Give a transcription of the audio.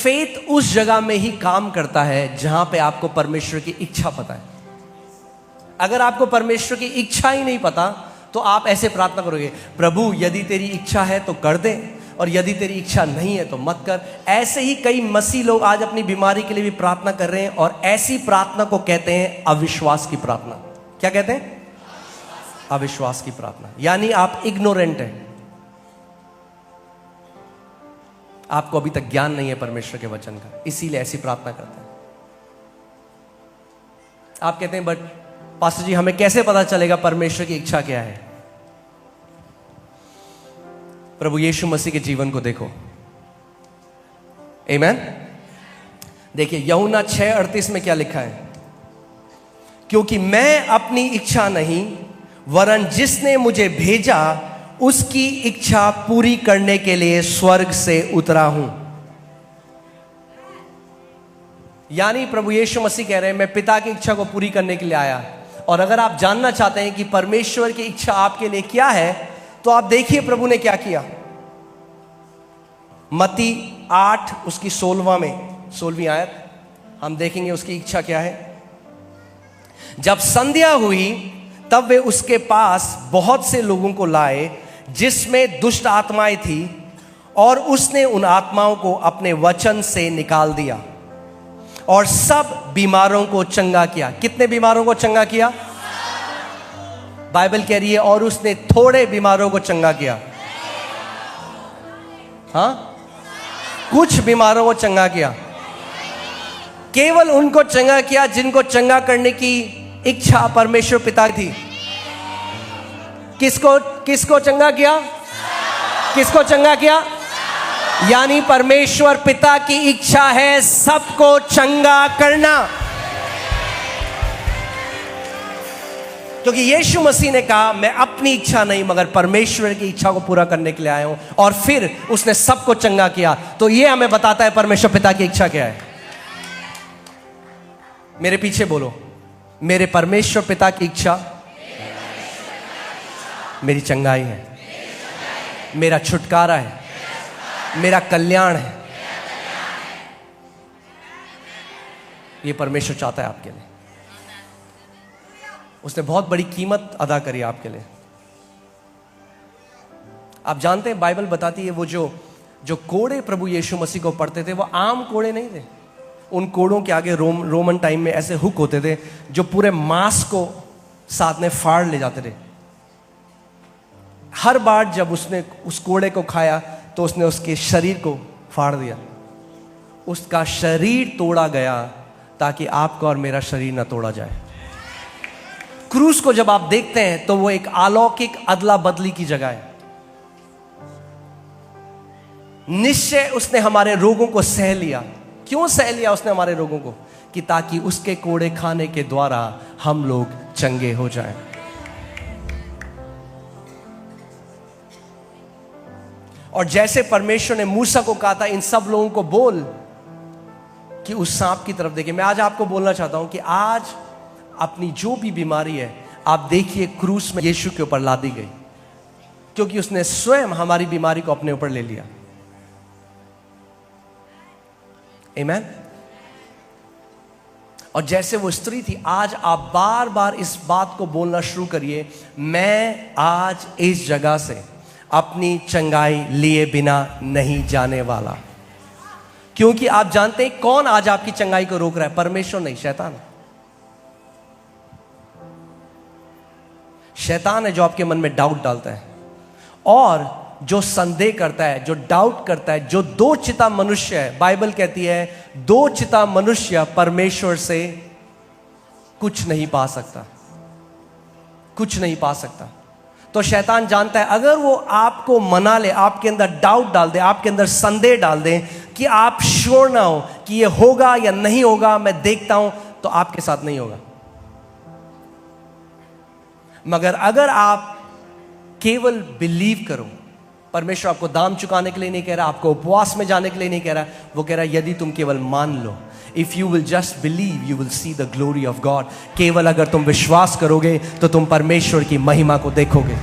Faith उस जगह में ही काम करता है जहां पे आपको परमेश्वर की इच्छा पता है। अगर आपको परमेश्वर की इच्छा ही नहीं पता तो आप ऐसे प्रार्थना करोगे, प्रभु यदि तेरी इच्छा है तो कर दे, और यदि तेरी इच्छा नहीं है तो मत कर। ऐसे ही कई मसीह लोग आज अपनी बीमारी के लिए भी प्रार्थना कर रहे हैं, और ऐसी प्रार्थना को कहते हैं अविश्वास की प्रार्थना। क्या कहते हैं? अविश्वास की प्रार्थना। यानी आप इग्नोरेंट हैं, आपको अभी तक ज्ञान नहीं है परमेश्वर के वचन का, इसीलिए ऐसी प्रार्थना करते हैं। आप कहते हैं, बट पास्टर जी हमें कैसे पता चलेगा परमेश्वर की इच्छा क्या है? प्रभु यीशु मसीह के जीवन को देखो। आमीन। देखिए यूहन्ना 6:38 में क्या लिखा है, क्योंकि मैं अपनी इच्छा नहीं वरन जिसने मुझे भेजा उसकी इच्छा पूरी करने के लिए स्वर्ग से उतरा हूं। यानी प्रभु यीशु मसीह कह रहे हैं, मैं पिता की इच्छा को पूरी करने के लिए आया। और अगर आप जानना चाहते हैं कि परमेश्वर की इच्छा आपके लिए क्या है, तो आप देखिए प्रभु ने क्या किया। मत्ती 8 उसकी 16वीं आयत हम देखेंगे उसकी इच्छा क्या है। जब संध्या हुई तब वे उसके पास बहुत से लोगों को लाए जिसमें दुष्ट आत्माएं थी, और उसने उन आत्माओं को अपने वचन से निकाल दिया और सब बीमारों को चंगा किया। कितने बीमारों को चंगा किया? बाइबल कह रही है और उसने थोड़े बीमारों को चंगा किया। हाँ, कुछ बीमारों को चंगा किया। केवल उनको चंगा किया जिनको चंगा करने की इच्छा परमेश्वर पिता की थी। किसको चंगा किया? किसको चंगा किया? यानी परमेश्वर पिता की इच्छा है सबको चंगा करना। क्योंकि यीशु मसीह ने कहा, मैं अपनी इच्छा नहीं मगर परमेश्वर की इच्छा को पूरा करने के लिए आया हूं, और फिर उसने सबको चंगा किया। तो यह हमें बताता है परमेश्वर पिता की इच्छा क्या है। मेरे पीछे बोलो, मेरे परमेश्वर पिता की इच्छा मेरी चंगाई है, मेरा छुटकारा है, मेरा कल्याण है। ये परमेश्वर चाहता है आपके लिए। उसने बहुत बड़ी कीमत अदा करी आपके लिए। आप जानते हैं बाइबल बताती है, वो जो कोड़े प्रभु यीशु मसीह को पढ़ते थे वो आम कोड़े नहीं थे। उन कोड़ों के आगे रोमन टाइम में ऐसे हुक होते थे जो पूरे मांस को साथ में फाड़ ले जाते थे। हर बार जब उसने उस कोड़े को खाया तो उसने उसके शरीर को फाड़ दिया। उसका शरीर तोड़ा गया ताकि आपका और मेरा शरीर ना तोड़ा जाए। क्रूस को जब आप देखते हैं तो वो एक अलौकिक अदला बदली की जगह है। निश्चय उसने हमारे रोगों को सह लिया। क्यों सह लिया उसने हमारे रोगों को? कि ताकि उसके कोड़े खाने के द्वारा हम लोग चंगे हो जाएं। और जैसे परमेश्वर ने मूसा को कहा था, इन सब लोगों को बोल कि उस सांप की तरफ देखिए। मैं आज आपको बोलना चाहता हूं कि आज अपनी जो भी बीमारी है, आप देखिए क्रूस में यीशु के ऊपर लादी गई, क्योंकि उसने स्वयं हमारी बीमारी को अपने ऊपर ले लिया। आमीन। और जैसे वो स्त्री थी, आज आप बार बार इस बात को बोलना शुरू करिए, मैं आज इस जगह से अपनी चंगाई लिए बिना नहीं जाने वाला। क्योंकि आप जानते हैं कौन आज आपकी चंगाई को रोक रहा है? परमेश्वर नहीं, शैतान। शैतान है जो आपके मन में डाउट डालता है, और जो संदेह करता है, जो डाउट करता है, जो दो चिता मनुष्य है। बाइबल कहती है दो चिता मनुष्य परमेश्वर से कुछ नहीं पा सकता, कुछ नहीं पा सकता। तो शैतान जानता है अगर वो आपको मना ले, आपके अंदर डाउट डाल दे, आपके अंदर संदेह डाल दे कि आप श्योर ना हो कि ये होगा या नहीं होगा, मैं देखता हूं, तो आपके साथ नहीं होगा। मगर अगर आप केवल बिलीव करो, परमेश्वर आपको दाम चुकाने के लिए नहीं कह रहा, आपको उपवास में जाने के लिए नहीं कह रहा, वो कह रहा है यदि तुम केवल मान लो, if you will just believe you will see the glory of God. केवल अगर तुम विश्वास करोगे तो तुम परमेश्वर की महिमा को देखोगे।